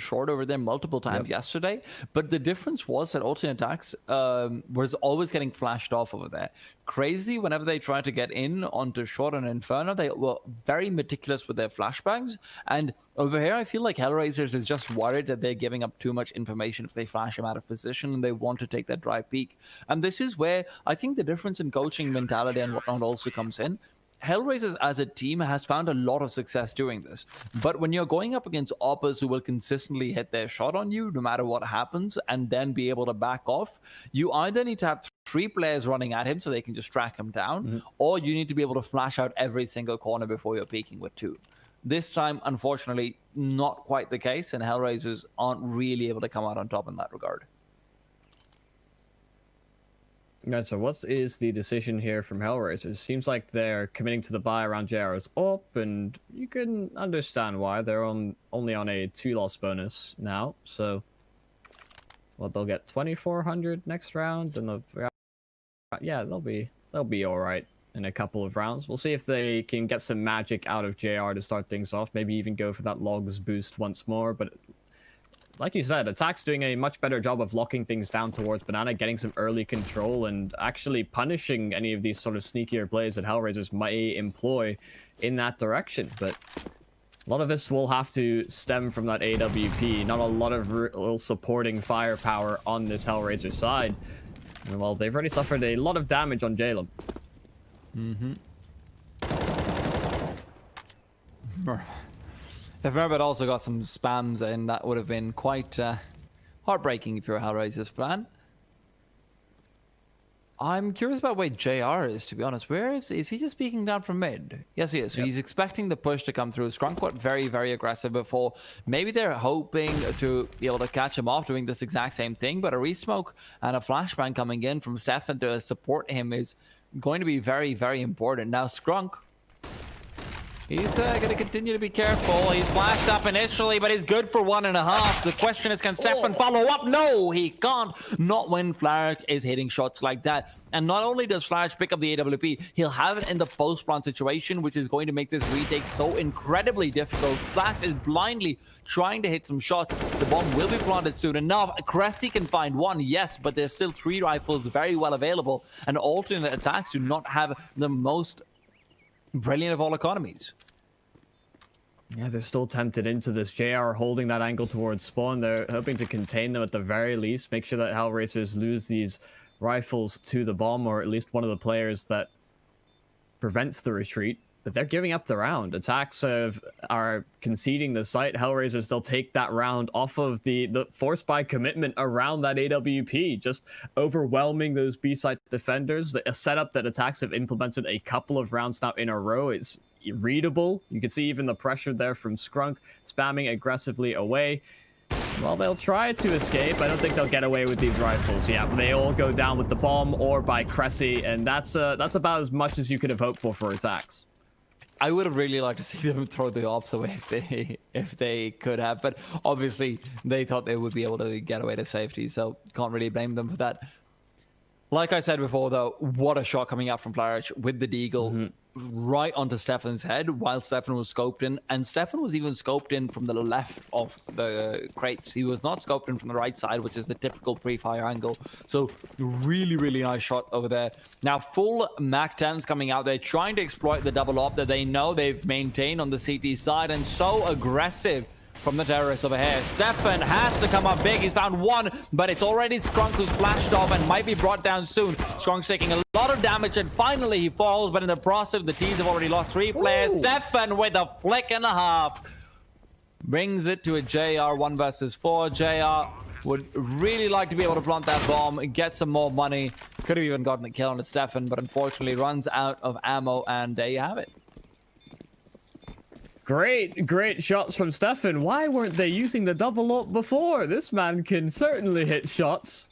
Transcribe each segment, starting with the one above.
short over there multiple times yesterday, but the difference was that alternate attacks was always getting flashed off over there. Crazy, whenever they tried to get in onto short and Inferno, they were very meticulous with their flashbangs. And over here, I feel like HELLRAISERS is just worried that they're giving up too much information if they flash him out of position, and they want to take that dry peek. And this is where I think the difference in coaching mentality and whatnot also comes in. HELLRAISERS as a team has found a lot of success doing this. But when you're going up against Oppers who will consistently hit their shot on you no matter what happens and then be able to back off, you either need to have 3 players running at him so they can just track him down, or you need to be able to flash out every single corner before you're peeking with 2. This time, unfortunately, not quite the case, and HELLRAISERS aren't really able to come out on top in that regard. Yeah, so what is the decision here from HELLRAISERS? Seems like they're committing to the buy around JR's up, and you can understand why. They're only on a 2-loss bonus now, so they'll get 2,400 next round, and they'll be all right in a couple of rounds. We'll see if they can get some magic out of JR to start things off. Maybe even go for that logs boost once more, but like you said, ATTAX doing a much better job of locking things down towards Banana, getting some early control, and actually punishing any of these sort of sneakier plays that HELLRAISERS may employ in that direction. But a lot of this will have to stem from that AWP. Not a lot of real supporting firepower on this HELLRAISERS side. And, well, they've already suffered a lot of damage on Jalem. If Merbert also got some spams in, that would have been quite heartbreaking if you're a HELLRAISERS fan. I'm curious about where JR is, to be honest. Where is he just peeking down from mid? Yes, he is. So he's expecting the push to come through. Scrunk got very, very aggressive before. Maybe they're hoping to be able to catch him off doing this exact same thing, but a resmoke and a flashbang coming in from Stefan to support him is going to be very, very important. Now, Scrunk, he's going to continue to be careful. He's flashed up initially, but he's good for 1.5. The question is, can Stefan follow up? No, he can't. Not when Flarek is hitting shots like that. And not only does Flash pick up the AWP, he'll have it in the post-plant situation, which is going to make this retake so incredibly difficult. Slax is blindly trying to hit some shots. The bomb will be planted soon enough. Cressy can find one, yes, but there's still 3 rifles very well available. And alternate attacks do not have the most brilliant of all economies. Yeah, they're still tempted into this. JR holding that angle towards spawn. They're hoping to contain them at the very least. Make sure that HELLRAISERS lose these rifles to the bomb, or at least one of the players that prevents the retreat. But they're giving up the round. ATTAX are conceding the site. HELLRAISERS, they'll take that round off of the force buy commitment around that AWP, just overwhelming those B-site defenders. A setup that ATTAX have implemented a couple of rounds now in a row. It's readable. You can see even the pressure there from Scrunk, spamming aggressively away. Well, they'll try to escape. I don't think they'll get away with these rifles. Yeah, they all go down with the bomb or by Cressy, and that's about as much as you could have hoped for ATTAX. I would have really liked to see them throw the ops away if they could have, but obviously they thought they would be able to get away to safety, so can't really blame them for that. Like I said before, though, what a shot coming out from Flarek with the deagle right onto Stefan's head while Stefan was scoped in. And Stefan was even scoped in from the left of the crates. He was not scoped in from the right side, which is the typical pre-fire angle. So really, really nice shot over there. Now, full MAC-10s coming out. They're trying to exploit the double op that they know they've maintained on the CT side, and so aggressive from the terrorists over here. Stefan has to come up big. He's found one, but it's already Scrunk who's flashed off and might be brought down soon. Skrunk's taking a lot of damage, and finally he falls, but in the process, the teams have already lost 3 players. Stefan with a flick and a half brings it to a JR 1 versus 4. JR would really like to be able to plant that bomb and get some more money. Could have even gotten a kill on Stefan, but unfortunately runs out of ammo, and there you have it. Great shots from Stefan. Why weren't they using the double up before? This man can certainly hit shots.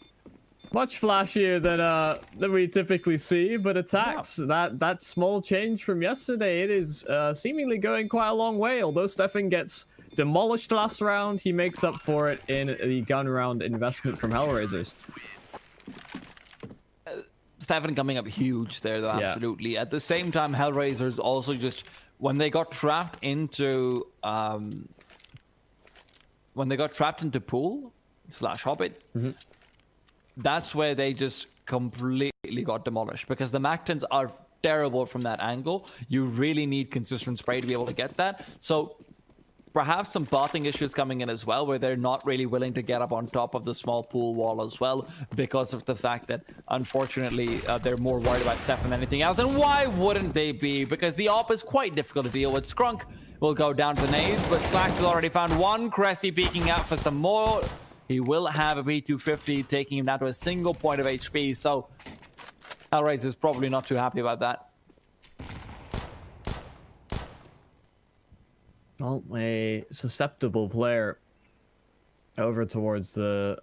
Much flashier than we typically see, but ATTAX, that small change from yesterday, it is seemingly going quite a long way. Although Stefan gets demolished last round, he makes up for it in the gun round investment from HELLRAISERS. Stefan coming up huge there, though, absolutely. At the same time, HELLRAISERS also just, when they got trapped into when they got trapped into pool / hobbit, that's where they just completely got demolished, because the Mactons are terrible from that angle. You really need consistent spray to be able to get that. So perhaps some pathing issues coming in as well, where they're not really willing to get up on top of the small pool wall as well, because of the fact that, unfortunately, they're more worried about Steph than anything else. And why wouldn't they be? Because the op is quite difficult to deal with. Skrunk will go down to the nades, but Slacks has already found one. Cressy peeking out for some more. He will have a P250, taking him down to a single point of HP. So Hellraiser is probably not too happy about that. Well, a susceptible player over towards the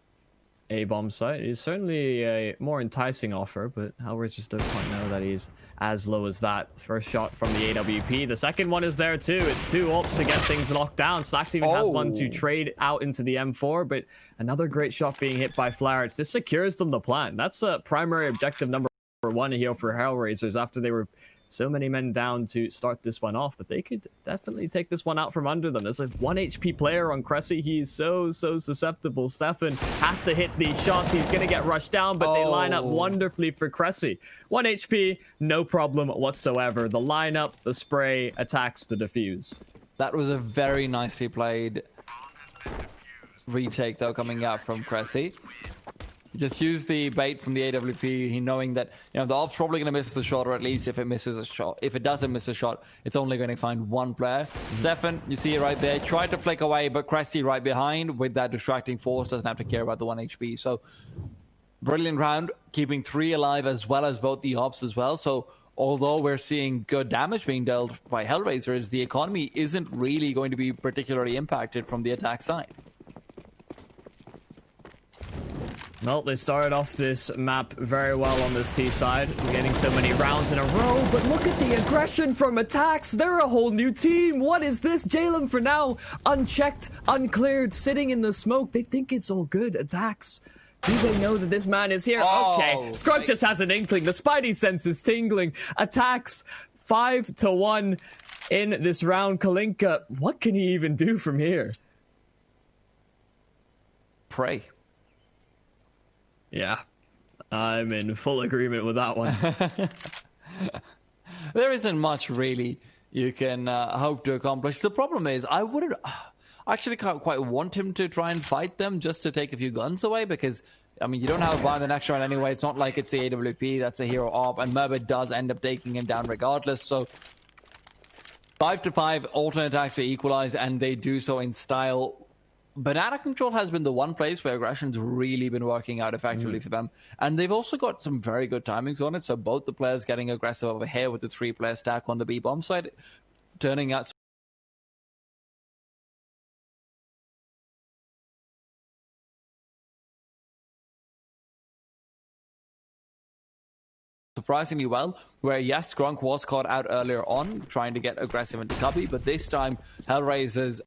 A-bomb site is certainly a more enticing offer, but Hellraisers don't quite know that he's as low as that. First shot from the AWP. The second one is there too. It's 2 ops to get things locked down. Slacks even has one to trade out into the M4, but another great shot being hit by Flarich. This secures them the plant. That's a primary objective number 1 here for Hellraisers after they were so many men down to start this one off, but they could definitely take this one out from under them. There's a 1 HP player on Cressy. He's so susceptible. Stefan has to hit these shots. He's going to get rushed down, but they line up wonderfully for Cressy. 1 HP, no problem whatsoever. The lineup, the spray, attacks, the defuse. That was a very nicely played retake, though, coming out from Cressy. Just use the bait from the AWP, he knowing that, you know, the op's probably going to miss the shot, or at least if it misses a shot. If it doesn't miss a shot, it's only going to find one player. Stefan, you see it right there, tried to flick away, but Cressy right behind with that distracting force, doesn't have to care about the 1 HP. So brilliant round, keeping 3 alive as well as both the ops as well. So although we're seeing good damage being dealt by Hellraisers, the economy isn't really going to be particularly impacted from the attack side. Well, they started off this map very well on this T side, getting so many rounds in a row, but look at the aggression from ATTAX. They're a whole new team. What is this? Jalen for now, unchecked, uncleared, sitting in the smoke. They think it's all good. ATTAX, do they know that this man is here? Okay, Skrunk just has an inkling. The spidey sense is tingling. ATTAX 5-1 in this round. Kalinka, what can he even do from here? Pray. Yeah, I'm in full agreement with that one. There isn't much really you can hope to accomplish. The problem is, I wouldn't actually can't quite want him to try and fight them just to take a few guns away, because, I mean, you don't have a buy in the next round anyway. It's not like it's the AWP, that's a hero op, and Merbit does end up taking him down regardless. So 5-5, alternate attacks are equalized, and they do so in style. Banana control has been the one place where aggression's really been working out effectively for them. And they've also got some very good timings on it. So both the players getting aggressive over here with the 3-player stack on the B-bomb side, turning out surprisingly well, where yes, Skrunk was caught out earlier on trying to get aggressive into cubby, but this time Hellraisers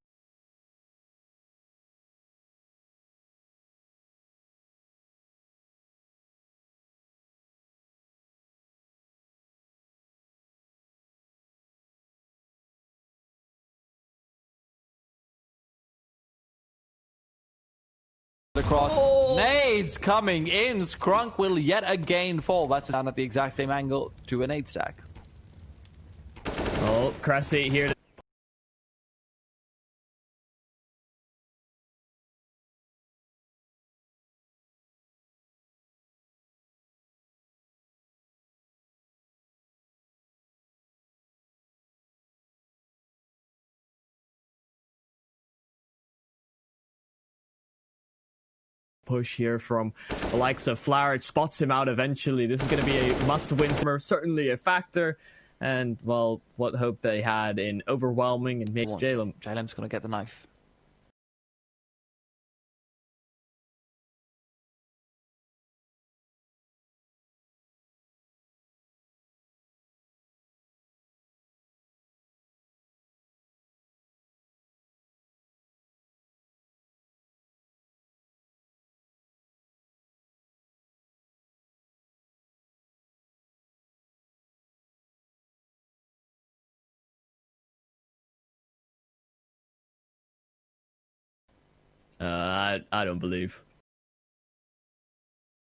across. Nades coming in. Skrunk will yet again fall. That's down at the exact same angle to a nade stack. Oh, Cressy here to push here from the likes of Flarich, spots him out eventually. This is going to be a must-win, certainly a factor. And, well, what hope they had in overwhelming and missed Jalen. Jalem's going to get the knife. I don't believe.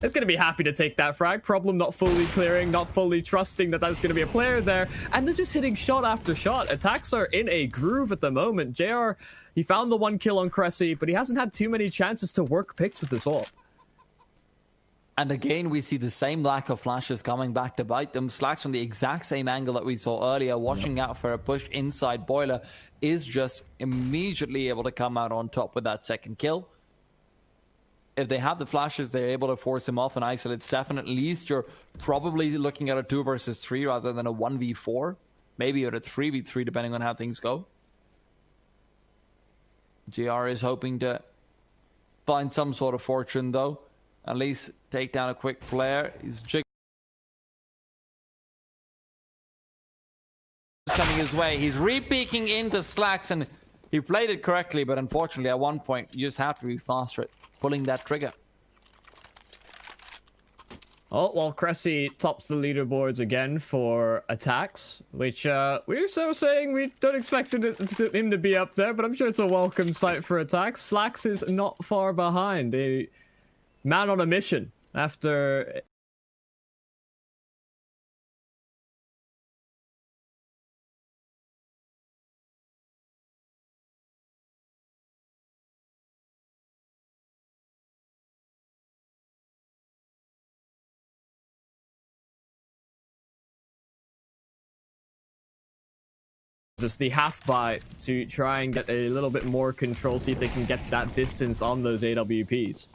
It's going to be happy to take that frag. Problem not fully clearing, not fully trusting that that's going to be a player there. And they're just hitting shot after shot. Attacks are in a groove at the moment. JR, he found the 1 kill on Cressy, but he hasn't had too many chances to work picks with this ult. And again, we see the same lack of flashes coming back to bite them. Slacks from the exact same angle that we saw earlier, watching out for a push inside Boiler, is just immediately able to come out on top with that second kill. If they have the flashes, they're able to force him off and isolate Stefan. At least you're probably looking at a 2 versus 3 rather than a 1v4. Maybe at a 3v3, depending on how things go. GR is hoping to find some sort of fortune, though. At least take down a quick player. He's coming his way. He's re-peeking into Slacks, and he played it correctly, but unfortunately at one point you just have to be faster at pulling that trigger. Oh, well, Cressy tops the leaderboards again for attacks, which we're so saying we don't expect him to be up there, but I'm sure it's a welcome sight for attacks. Slacks is not far behind. A man on a mission after... just the half buy to try and get a little bit more control, see if they can get that distance on those AWPs.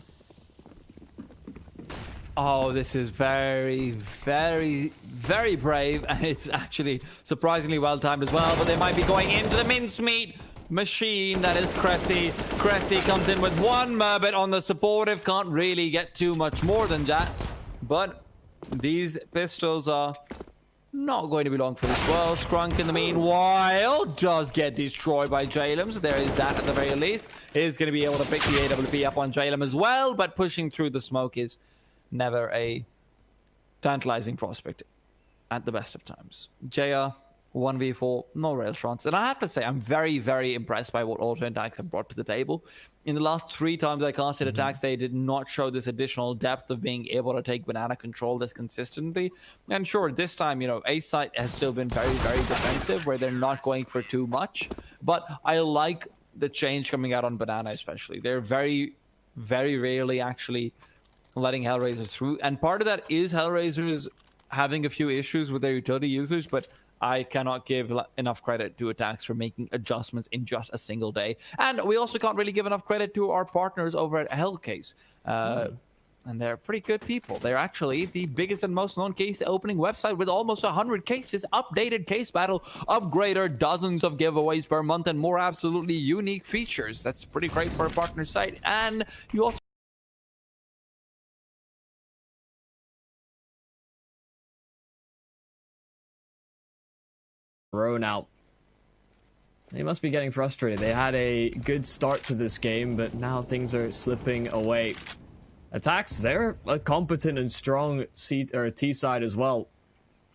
Oh, this is very, very, very brave, and it's actually surprisingly well timed as well, but they might be going into the mincemeat machine that is Cressy. Cressy comes in with 1 Murbit on the supportive, can't really get too much more than that, but these pistols are not going to be long for this world. Scrunk in the meanwhile does get destroyed by Jalem, so there is that at the very least. Is going to be able to pick the AWP up on Jalem as well, but pushing through the smoke is never a tantalizing prospect at the best of times. JR, 1v4, no rail shots. And I have to say, I'm very, very impressed by what Ultra and ATTAX have brought to the table. In the last 3 times I casted ATTAX, they did not show this additional depth of being able to take banana control this consistently. And sure, this time, you know, A site has still been very, very defensive, where they're not going for too much. But I like the change coming out on banana especially. They're very, very rarely actually letting HELLRAISERS through. And part of that is HELLRAISERS having a few issues with their utility usage, but I cannot give enough credit to ATTAX for making adjustments in just a single day. And we also can't really give enough credit to our partners over at Hellcase. And they're pretty good people. They're actually the biggest and most known case opening website with almost 100 cases, updated case battle, upgrader, dozens of giveaways per month, and more absolutely unique features. That's pretty great for a partner site. And you also Thrown out. They must be getting frustrated. They had a good start to this game, but now things are slipping away. ATTAX, they're a competent and strong T side as well.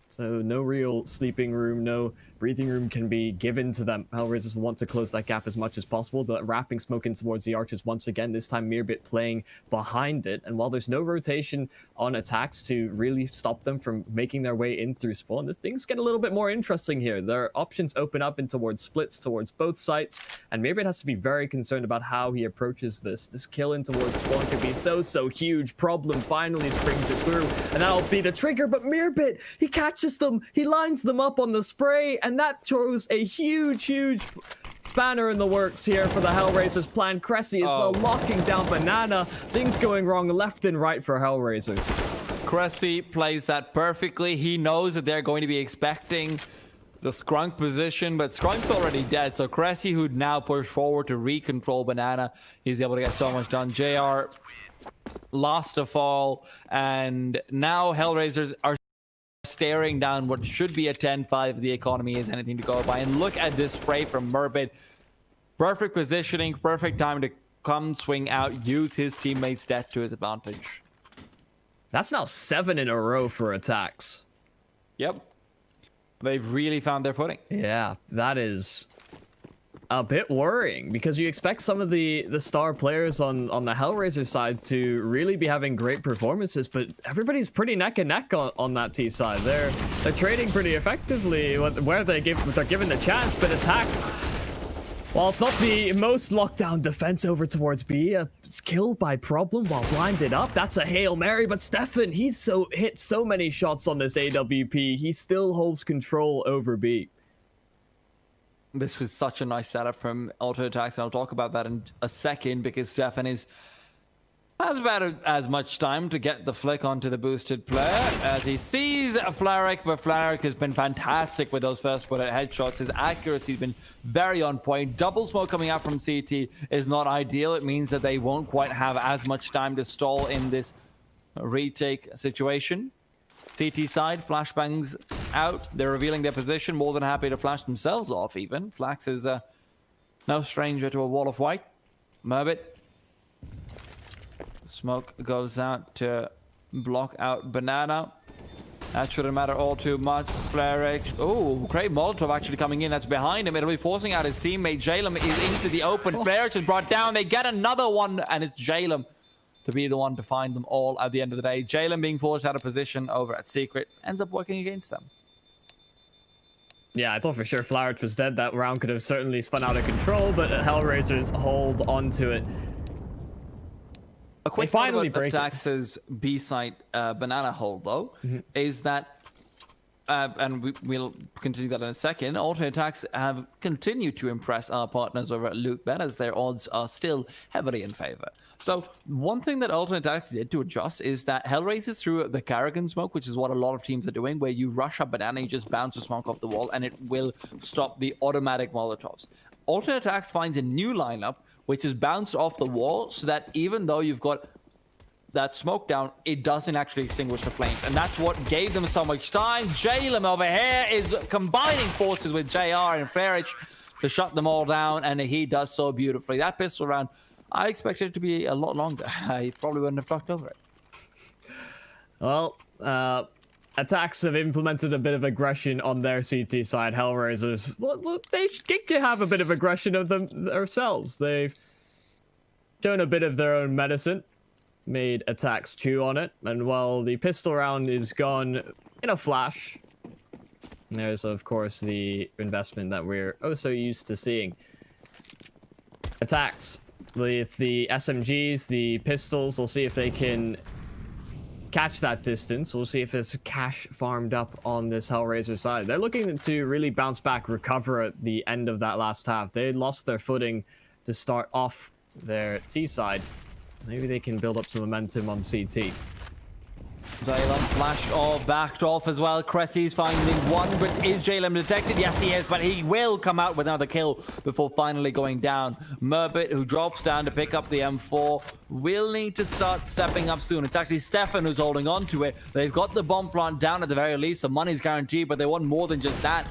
So no real sleeping room, no breathing room can be given to them. HELLRAISERS want to close that gap as much as possible. The wrapping smoke in towards the archers once again, this time Mirbit playing behind it. And while there's no rotation on ATTAX to really stop them from making their way in through spawn, things get a little bit more interesting here. Their options open up in towards splits towards both sites, and Mirbit has to be very concerned about how he approaches this. This kill in towards spawn could be so huge. Problem finally springs it through, and that'll be the trigger, but Mirbit, he catches them, he lines them up on the spray, and that throws a huge spanner in the works here for the HELLRAISERS plan. Cressy as well locking down banana. Things going wrong left and right for HELLRAISERS. Cressy plays that perfectly. He knows that they're going to be expecting the Scrunk position, but Skrunk's already dead, so Cressy, who'd now push forward to re-control banana, he's able to get so much done. JR lost a fall, and now HELLRAISERS are staring down what should be a 10-5 if the economy is anything to go by. And look at this spray from Murbit. Perfect positioning, perfect time to come swing out, use his teammate's death to his advantage. That's now 7 in a row for ATTAX. Yep. They've really found their footing. Yeah, that is a bit worrying, because you expect some of the star players on the Hellraiser side to really be having great performances, but everybody's pretty neck and neck on that T side. They're trading pretty effectively where they're given the chance, but ATTAX, while it's not the most lockdown defense over towards B, it's killed by Problem while blinded up. That's a Hail Mary, but Stefan, he's hit so many shots on this AWP, he still holds control over B. This was such a nice setup from ATTAX, and I'll talk about that in a second, because Stefan has about as much time to get the flick onto the boosted player as he sees Flaric, but Flaric has been fantastic with those first bullet headshots. His accuracy has been very on point. Double smoke coming out from CT is not ideal. It means that they won't quite have as much time to stall in this retake situation. CT side, flashbangs out. They're revealing their position. More than happy to flash themselves off even. Flax is no stranger to a wall of white. Merbit. Smoke goes out to block out Banana. That shouldn't matter all too much. Flaric. Oh, great Molotov actually coming in. That's behind him. It'll be forcing out his teammate. Jalem is into the open. Flaric is brought down. They get another one, and it's Jalem to be the one to find them all at the end of the day. Jalem being forced out of position over at Secret ends up working against them. Yeah, I thought for sure Flaric was dead. That round could have certainly spun out of control, but Hellraisers hold onto it. A quick finally about ATTAX's B site banana hold, though, is that, and we'll continue that in a second, ATTAX have continued to impress our partners over at LootBet, as their odds are still heavily in favor. So one thing that ATTAX did to adjust is that Hellraisers threw the Carrigan smoke, which is what a lot of teams are doing, where you rush up banana, you just bounce the smoke off the wall, and it will stop the automatic Molotovs. ATTAX finds a new lineup, which is bounced off the wall, so that even though you've got that smoke down, it doesn't actually extinguish the flames. And that's what gave them so much time. Jalem over here is combining forces with JR and Flaric to shut them all down, and he does so beautifully. That pistol round, I expected it to be a lot longer. He probably wouldn't have talked over it. Well, ATTAX have implemented a bit of aggression on their CT side. Hellraisers, well, they can have a bit of aggression of themselves. They've shown a bit of their own medicine, made ATTAX chew on it, and while the pistol round is gone in a flash, there's of course the investment that we're oh so used to seeing. ATTAX with the SMGs, the pistols, we'll see if they can catch that distance. We'll see if there's cash farmed up on this Hellraiser side. They're looking to really bounce back, recover at the end of that last half. They lost their footing to start off their T side. Maybe they can build up some momentum on CT. Jalem flashed or backed off as well. Cressy's finding one, but is Jalem detected? Yes, he is, but he will come out with another kill before finally going down. Merbit, who drops down to pick up the M4, will need to start stepping up soon. It's actually Stefan who's holding on to it. They've got the bomb plant down at the very least, so money's guaranteed, but they want more than just that.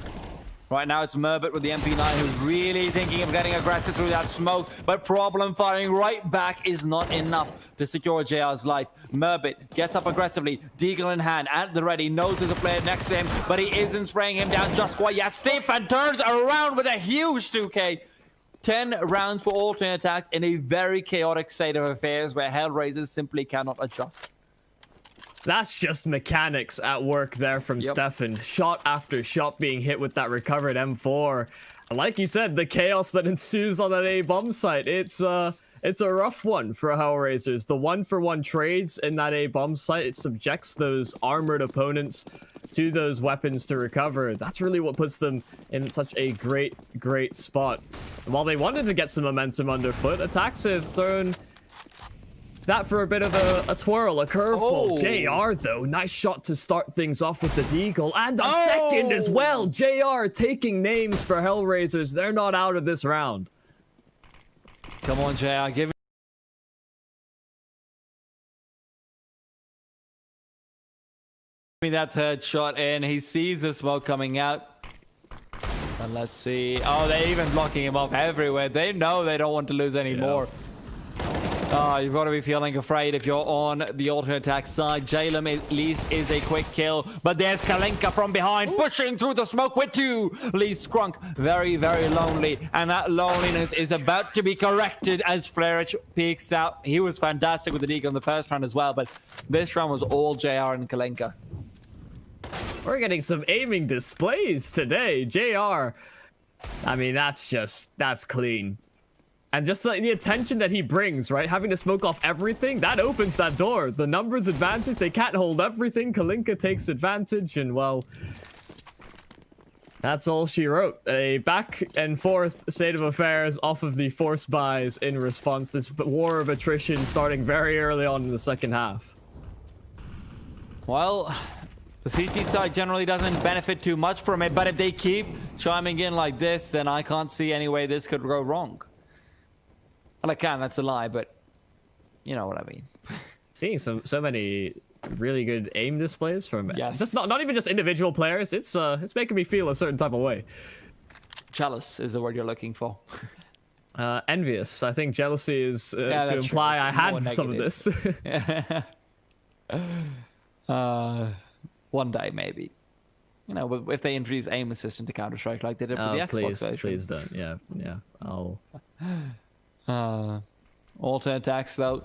Right now, it's Merbit with the MP9 who's really thinking of getting aggressive through that smoke, but Problem firing right back is not enough to secure JR's life. Merbit gets up aggressively, Deagle in hand, at the ready, knows there's a player next to him, but he isn't spraying him down just quite yet. Stefan turns around with a huge 2K. 10 rounds for ATTAX in a very chaotic state of affairs where Hellraisers simply cannot adjust. That's just mechanics at work there from Stefan. Shot after shot being hit with that recovered M4. And like you said, the chaos that ensues on that A bomb site. It's a rough one for Hellraisers. The 1-for-1 trades in that A bomb site, it subjects those armored opponents to those weapons to recover. That's really what puts them in such a great spot. And while they wanted to get some momentum underfoot, ATTAX have thrown that for a bit of a twirl, a curveball. JR, though, nice shot to start things off with the Deagle. And a second as well. JR taking names for Hellraisers. They're not out of this round. Come on, JR. Give me that third shot in. He sees the smoke coming out. And let's see. Oh, they're even blocking him off everywhere. They know they don't want to lose any more. Oh, you've got to be feeling afraid if you're on the alternate attack side. Jalem at least is a quick kill, but there's Kalinka from behind, pushing through the smoke with 2. Lee Scrunk, very, very lonely, and that loneliness is about to be corrected as Flairich peeks out. He was fantastic with the deagle in the first round as well, but this round was all JR and Kalinka. We're getting some aiming displays today. JR, I mean, that's clean. And just like the attention that he brings, right? Having to smoke off everything, that opens that door. The numbers advantage, they can't hold everything. Kalinka takes advantage, and well, that's all she wrote. A back and forth state of affairs off of the force buys in response. This war of attrition starting very early on in the second half. Well, the CT side generally doesn't benefit too much from it, but if they keep chiming in like this, then I can't see any way this could go wrong. Well, I can, that's a lie, but you know what I mean. Seeing so many really good aim displays from yes. not even just individual players, it's making me feel a certain type of way. Jealous is the word you're looking for. Envious. I think jealousy is to imply I had some of this. One day maybe. You know, if they introduce aim assistant to Counter-Strike like they did with the Xbox version. Please don't. Yeah. I'll... alternate attacks though.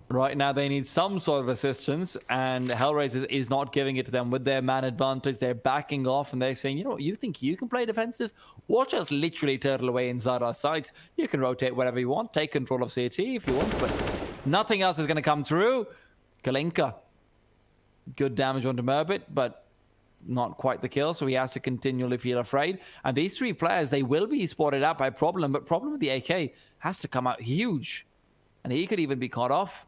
Right now they need some sort of assistance, and Hellraisers is not giving it to them with their man advantage. They're backing off and they're saying, you know what, you think you can play defensive? Watch us literally turtle away inside our sights. You can rotate whatever you want, take control of CT if you want, but nothing else is going to come through. Kalinka, good damage onto Merbit, but not quite the kill, so he has to continually feel afraid. And these 3 players, they will be spotted out by Problem, but Problem with the AK has to come out huge. And he could even be caught off,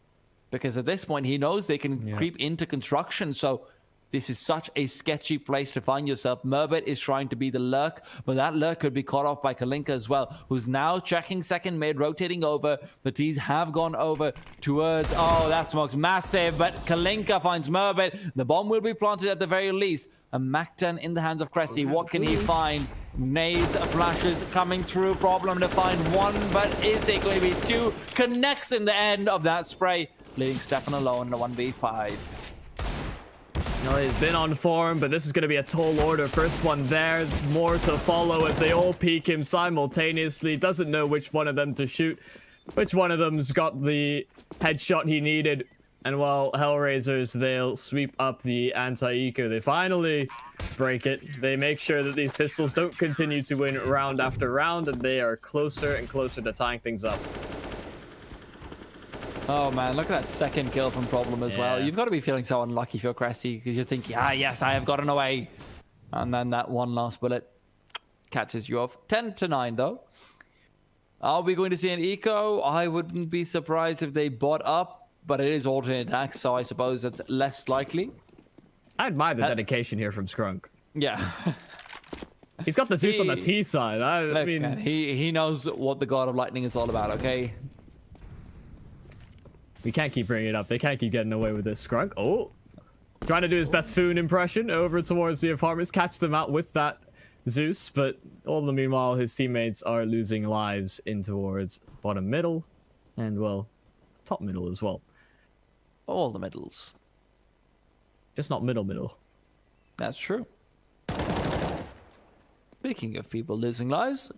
because at this point, he knows they can creep into construction. So this is such a sketchy place to find yourself. Merbit is trying to be the lurk, but that lurk could be caught off by Kalinka as well, who's now checking second mid, rotating over. The T's have gone over towards... Oh, that smoke's massive, but Kalinka finds Merbit. The bomb will be planted at the very least. A Mac-10 in the hands of Cressy. What can he find? Nades, flashes coming through. Problem to find 1, but is it going to be 2? Connects in the end of that spray, leaving Stefan alone in a 1v5. No, he's been on form, but this is going to be a tall order. First one there, more to follow as they all peek him simultaneously. Doesn't know which one of them to shoot. Which one of them's got the headshot he needed. And while Hellraisers, they'll sweep up the anti-eco. They finally break it. They make sure that these pistols don't continue to win round after round, and they are closer and closer to tying things up. Oh man, look at that second kill from Problem as well. You've got to be feeling so unlucky if you're Cressy, because you're thinking, yes, I have gotten away. And then that one last bullet catches you off. 10-9 though. Are we going to see an eco? I wouldn't be surprised if they bought up. But it is alternate attacks, so I suppose it's less likely. I admire the dedication here from Scrunk. Yeah. He's got the Zeus on the T side. I mean... Man, he knows what the God of Lightning is all about, okay? We can't keep bringing it up. They can't keep getting away with this. Scrunk. Oh. Trying to do his best Foon impression over towards the apartments. Catch them out with that Zeus. But all the meanwhile, his teammates are losing lives in towards bottom middle. And, well, top middle as well. All the middles. Just not middle. That's true. Speaking of people losing lives,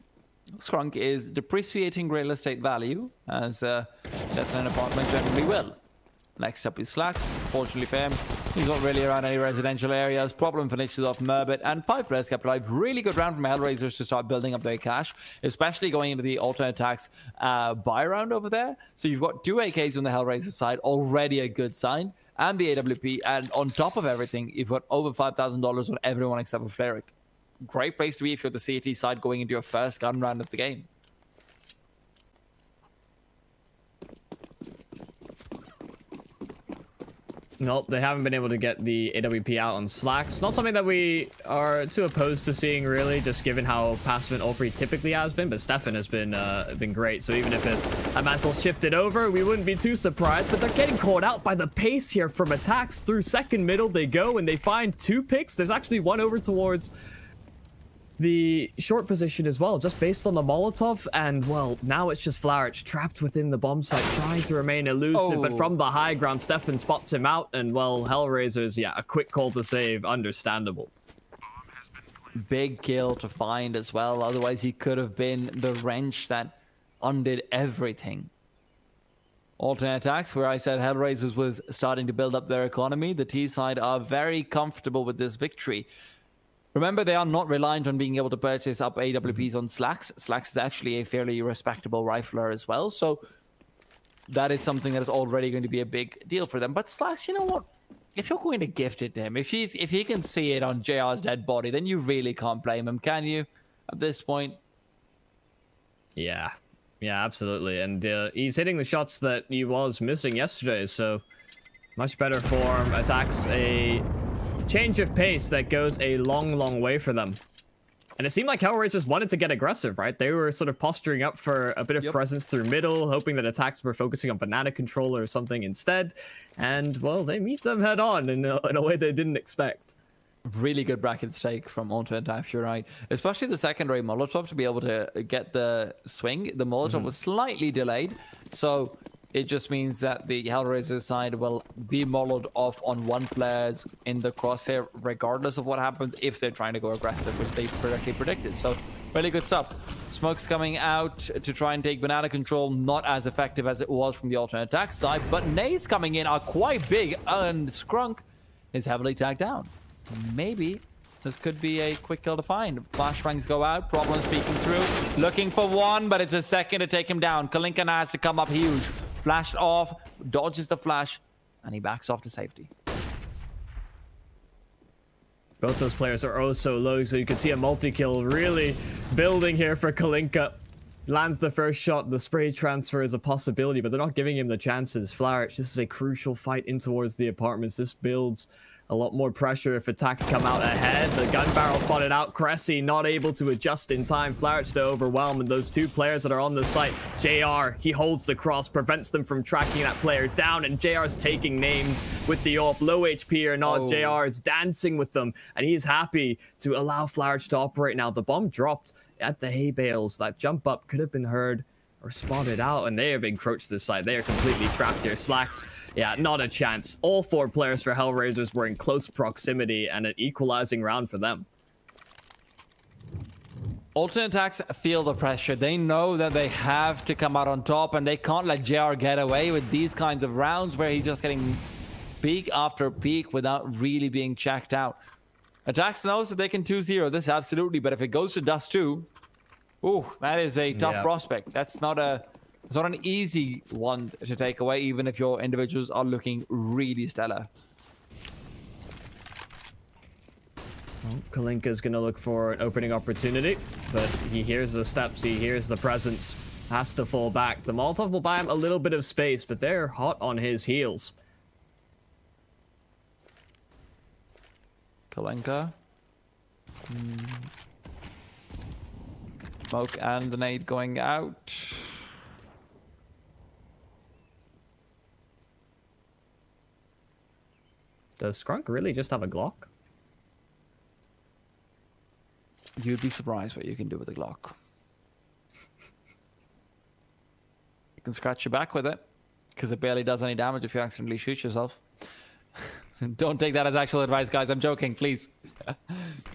Scrunk is depreciating real estate value, as death in an apartment generally will. Next up is Slacks. Fortunately for him, he's not really around any residential areas. Problem finishes off Merbit, and 5 players kept alive. Really good round from Hellraisers to start building up their cash, especially going into the alternate attacks buy round over there. So you've got 2 AKs on the Hellraiser side, already a good sign, and the AWP, and on top of everything, you've got over $5,000 on everyone except for Fleric. Great place to be if you're the CT side going into your first gun round of the game. Nope, they haven't been able to get the AWP out on Slacks. Not something that we are too opposed to seeing, really, just given how passive and Opry typically has been. But Stefan has been great. So even if it's a mantle shifted over, we wouldn't be too surprised. But they're getting caught out by the pace here from attacks. Through second middle they go, and they find 2 picks. There's actually one over towards the short position as well, just based on the Molotov. And, well, now it's just Flaric trapped within the bomb site, trying to remain elusive. But from the high ground, Stefan spots him out. And, well, HELLRAISERS, yeah, a quick call to save. Understandable. Big kill to find as well. Otherwise, he could have been the wrench that undid everything. Alternate attacks, where I said HELLRAISERS was starting to build up their economy. The T side are very comfortable with this victory. Remember, they are not reliant on being able to purchase up AWPs on Slacks. Slacks is actually a fairly respectable rifler as well. So that is something that is already going to be a big deal for them. But Slacks, you know what? If you're going to gift it to him, if he can see it on JR's dead body, then you really can't blame him, can you? At this point. Yeah. Yeah, absolutely. And he's hitting the shots that he was missing yesterday, so much better form. Attacks a change of pace that goes a long, long way for them. And it seemed like HELLRAISERS wanted to get aggressive, right? They were sort of posturing up for a bit of presence through middle, hoping that attacks were focusing on banana control or something instead. And, well, they meet them head on in a way they didn't expect. Really good bracket stake from alternate attacks, you're right. Especially the secondary Molotov to be able to get the swing. The Molotov was slightly delayed, so it just means that the HELLRAISERS side will be mollowed off on one player's in the crosshair, regardless of what happens if they're trying to go aggressive, which they correctly predicted. So, really good stuff. Smoke's coming out to try and take banana control, not as effective as it was from the alternate attack side, but nades coming in are quite big, and Skrunk is heavily tagged down. Maybe this could be a quick kill to find. Flashbangs go out, problems peeking through, looking for one, but it's a second to take him down. Kalinka now has to come up huge. Flashed off, dodges the flash, and he backs off to safety. Both those players are oh so low, so you can see a multi-kill really building here for Kalinka. Lands the first shot, the spray transfer is a possibility, but they're not giving him the chances. Flaric, this is a crucial fight in towards the apartments. This builds a lot more pressure if attacks come out ahead. The gun barrel spotted out. Cressy not able to adjust in time. Flaric to overwhelm, and those two players that are on the site. JR, he holds the cross, prevents them from tracking that player down, and JR's taking names with the AWP. Low HP or not, JR is dancing with them, and he's happy to allow Flaric to operate now. The bomb dropped at the hay bales. That jump up could have been heard or spotted out, and they have encroached this side. They are completely trapped here. Slacks, yeah, not a chance. All four players for HELLRAISERS were in close proximity, and an equalizing round for them. Alternate attacks feel the pressure. They know that they have to come out on top, and they can't let JR get away with these kinds of rounds where he's just getting peak after peak without really being checked out. Attacks knows that they can 2-0 this, absolutely, but if it goes to Dust 2, ooh, that is a tough prospect. That's not an easy one to take away, even if your individuals are looking really stellar. Well, Kalinka's going to look for an opening opportunity, but he hears the steps, he hears the presence, has to fall back. The Molotov will buy him a little bit of space, but they're hot on his heels. Kalinka. Smoke and the nade going out. Does Skrunk really just have a Glock? You'd be surprised what you can do with a Glock. You can scratch your back with it, because it barely does any damage if you accidentally shoot yourself. Don't take that as actual advice, guys. I'm joking, please.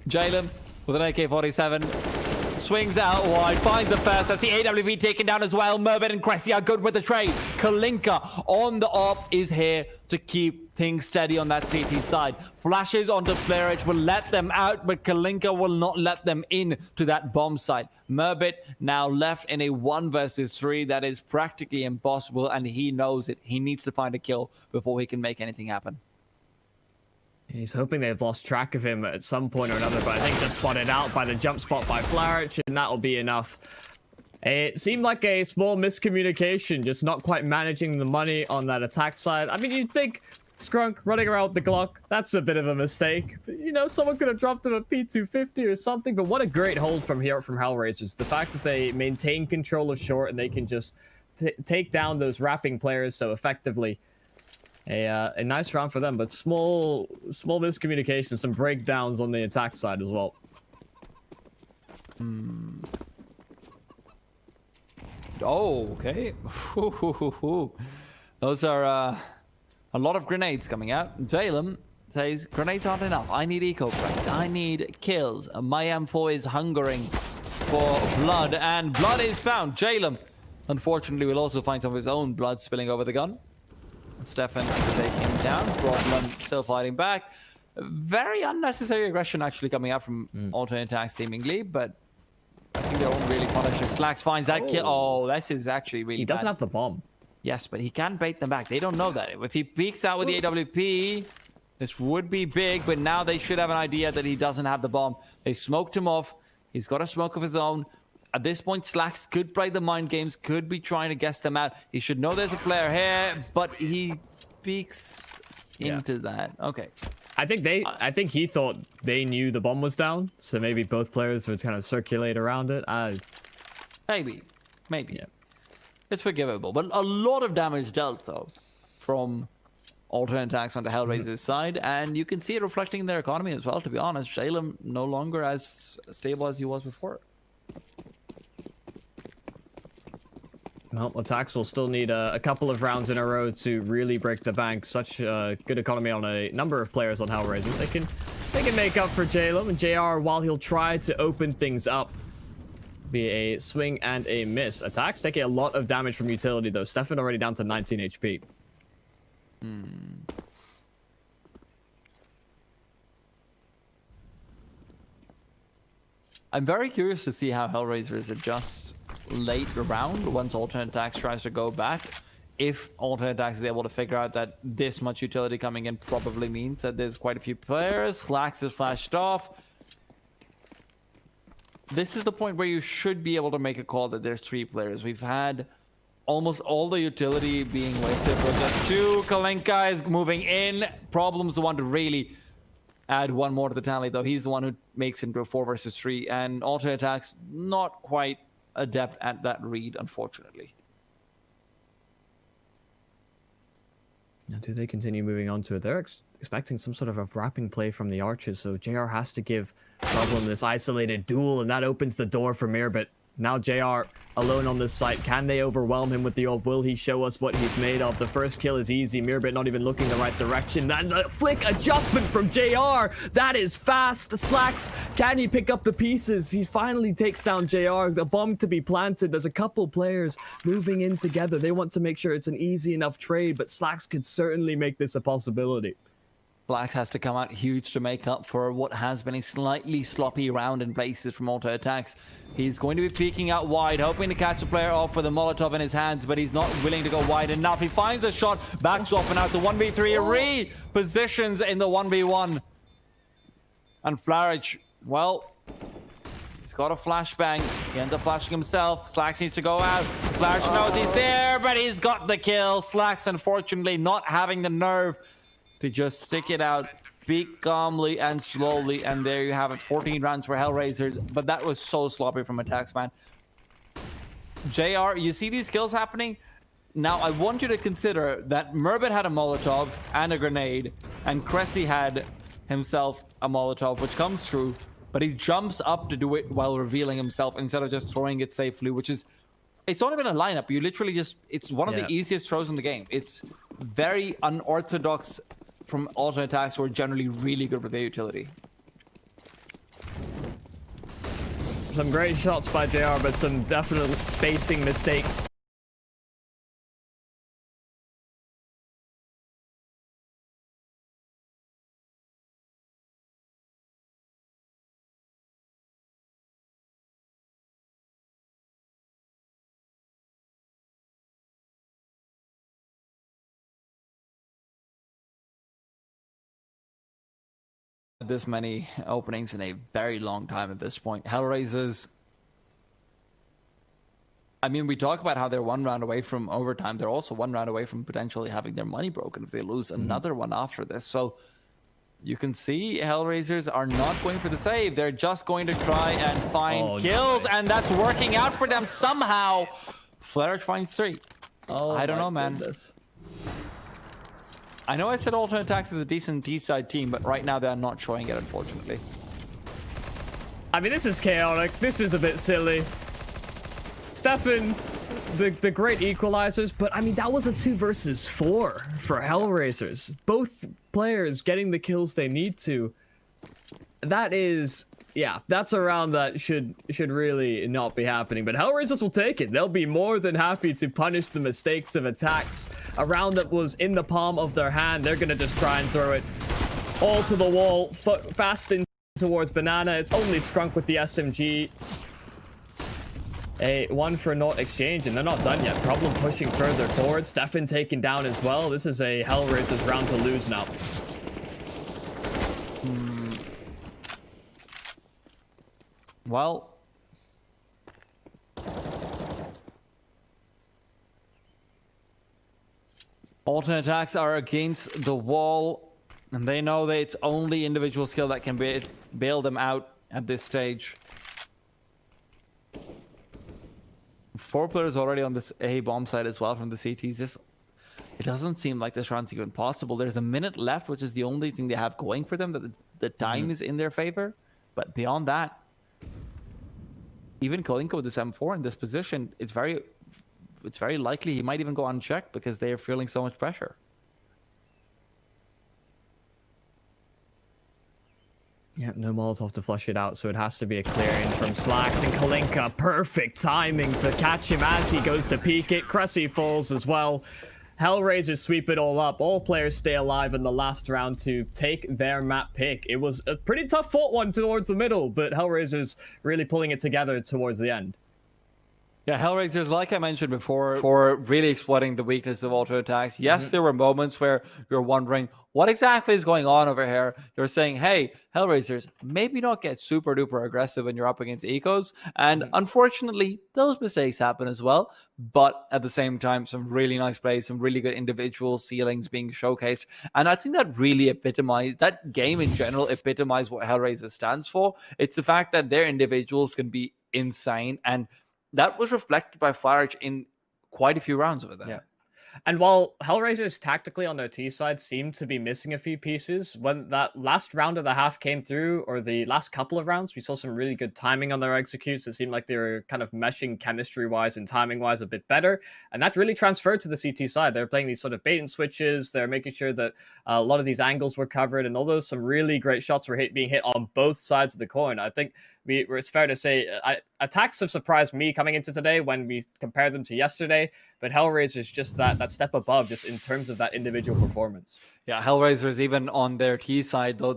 Jalen with an AK-47. Swings out wide, finds the first. That's the AWP taken down as well. Merbit and Cressy are good with the trade. Kalinka on the op is here to keep things steady on that CT side. Flashes onto Flaric will let them out, but Kalinka will not let them in to that bomb site. Merbit now left in a 1 versus 3 that is practically impossible, and he knows it. He needs to find a kill before he can make anything happen. He's hoping they've lost track of him at some point or another, but I think just spotted out by the jump spot by Flaric, and that'll be enough. It seemed like a small miscommunication, just not quite managing the money on that attack side. I mean, you'd think Skrunk running around with the Glock, that's a bit of a mistake. But, you know, someone could have dropped him a P250 or something, but what a great hold from here from HELLRAISERS. The fact that they maintain control of short and they can just take down those wrapping players so effectively. A nice round for them, but small miscommunication, some breakdowns on the attack side as well. Oh, okay. Those are a lot of grenades coming out. Jalem says, grenades aren't enough. I need eco frags. I need kills. My M4 is hungering for blood, and blood is found. Jalem, unfortunately, will also find some of his own blood spilling over the gun. Stefan taking him down. Broadland still fighting back. Very unnecessary aggression actually coming out from alternate attacks seemingly, but I think they won't really punish it. Slacks finds that kill. Oh, this is actually really bad. He doesn't have the bomb. Yes, but he can bait them back. They don't know that. If he peeks out with the AWP, this would be big, but now they should have an idea that he doesn't have the bomb. They smoked him off. He's got a smoke of his own. At this point, Slacks could play the mind games, could be trying to guess them out. He should know there's a player here, but he peeks into that. Okay. I think he thought they knew the bomb was down, so maybe both players would kind of circulate around it. Maybe. Yeah. It's forgivable, but a lot of damage dealt though from alternate attacks on the Hellraiser's side, and you can see it reflecting in their economy as well. To be honest, Shalem no longer as stable as he was before. Well, ATTAX will still need a couple of rounds in a row to really break the bank. Such a good economy on a number of players on Hellraisers. They can make up for Jalem, and JR, while he'll try to open things up, be a swing and a miss. ATTAX taking a lot of damage from utility though. Stefan already down to 19 HP. I'm very curious to see how Hellraisers adjust late round once alternate attacks tries to go back. If alternate attacks is able to figure out that this much utility coming in probably means that there's quite a few players. Slacks is flashed off. This is the point where you should be able to make a call that there's 3 players. We've had almost all the utility being wasted for just 2. Kalinka is moving in. Problem's the one to really add one more to the tally, though. He's the one who makes it into a 4 versus 3, and alternate attacks not quite adept at that read, unfortunately. Now, do they continue moving on to it? They're expecting some sort of a wrapping play from the Archers, so JR has to give Problem this isolated duel, and that opens the door for Mirbit. Now JR alone on this site. Can they overwhelm him with the orb? Will he show us what he's made of? The first kill is easy. Mirbit not even looking the right direction. That flick adjustment from JR. That is fast. Slacks, can he pick up the pieces? He finally takes down JR. The bomb to be planted. There's a couple players moving in together. They want to make sure it's an easy enough trade, but Slacks could certainly make this a possibility. Black has to come out huge to make up for what has been a slightly sloppy round in places from auto attacks. He's going to be peeking out wide, hoping to catch the player off with a Molotov in his hands, but he's not willing to go wide enough. He finds a shot, backs off, and now it's a 1v3. Repositions in the 1v1. And Flarage, well, he's got a flashbang. He ends up flashing himself. Slacks needs to go out. Flarage knows he's there, but he's got the kill. Slacks, unfortunately, not having the nerve to just stick it out, speak calmly and slowly, and there you have it. 14 rounds for Hellraisers, but that was so sloppy from ATTAX, man. JR, you see these kills happening? Now, I want you to consider that Mirbit had a Molotov and a grenade, and Cressy had himself a Molotov, which comes true, but he jumps up to do it while revealing himself instead of just throwing it safely, which is... It's not even a lineup. You literally just... It's one of the easiest throws in the game. It's very unorthodox from auto attacks who are generally really good with their utility. Some great shots by JR, but some definite spacing mistakes. This many openings in a very long time at this point. Hellraisers, I mean, we talk about how they're 1 round away from overtime. They're also 1 round away from potentially having their money broken if they lose another one after this. So you can see Hellraisers are not going for the save. They're just going to try and find kills, and that's working out for them somehow. Flarage finds 3. I don't know, man. I know I said alternate attacks is a decent D-side team, but right now they're not showing it, unfortunately. I mean, this is chaotic. This is a bit silly. Stefan, the great equalizers, but I mean, that was a 2 versus 4 for HELLRAISERS. Both players getting the kills they need to. That is, yeah, that's a round that should really not be happening, but HELLRAISERS will take it. They'll be more than happy to punish the mistakes of ATTAX. A round that was in the palm of their hand, they're gonna just try and throw it all to the wall, fast in towards Banana. It's only Scrunk with the SMG. A 1-for-0 exchange, and they're not done yet. Problem pushing further forward. Stefan taken down as well. This is a HELLRAISERS round to lose now. Well, alternate attacks are against the wall, and they know that it's only individual skill that can bail them out at this stage. 4 players already on this A bomb side as well from the CTs. It doesn't seem like this round's even possible. There's a minute left, which is the only thing they have going for them, that the time is in their favor. But beyond that, even Kalinka with this M4 in this position, it's very likely he might even go unchecked because they are feeling so much pressure. Yep, no Molotov to flush it out, so it has to be a clearing from Slacks, and Kalinka, perfect timing to catch him as he goes to peek it. Cressy falls as well. HELLRAISERS sweep it all up. All players stay alive in the last round to take their map pick. It was a pretty tough fought one towards the middle, but HELLRAISERS really pulling it together towards the end. Yeah, HELLRAISERS, like I mentioned before, for really exploiting the weakness of auto attacks. Yes, there were moments where you're wondering what exactly is going on over here. You're saying, hey, HELLRAISERS, maybe not get super duper aggressive when you're up against ecos. And unfortunately, those mistakes happen as well. But at the same time, some really nice plays, some really good individual ceilings being showcased. And I think that really epitomized, that game in general epitomized what HELLRAISERS stands for. It's the fact that their individuals can be insane, and that was reflected by Flash in quite a few rounds over there. Yeah. And while HELLRAISERS tactically on their T side seemed to be missing a few pieces, when that last round of the half came through, or the last couple of rounds, we saw some really good timing on their executes. It seemed like they were kind of meshing chemistry-wise and timing-wise a bit better. And that really transferred to the CT side. They were playing these sort of bait and switches. They're making sure that a lot of these angles were covered, and although some really great shots were being hit on both sides of the coin, I think it's fair to say ATTAX have surprised me coming into today when we compare them to yesterday, but HELLRAISERS just that step above just in terms of that individual performance. Yeah, HELLRAISERS, even on their T side, though,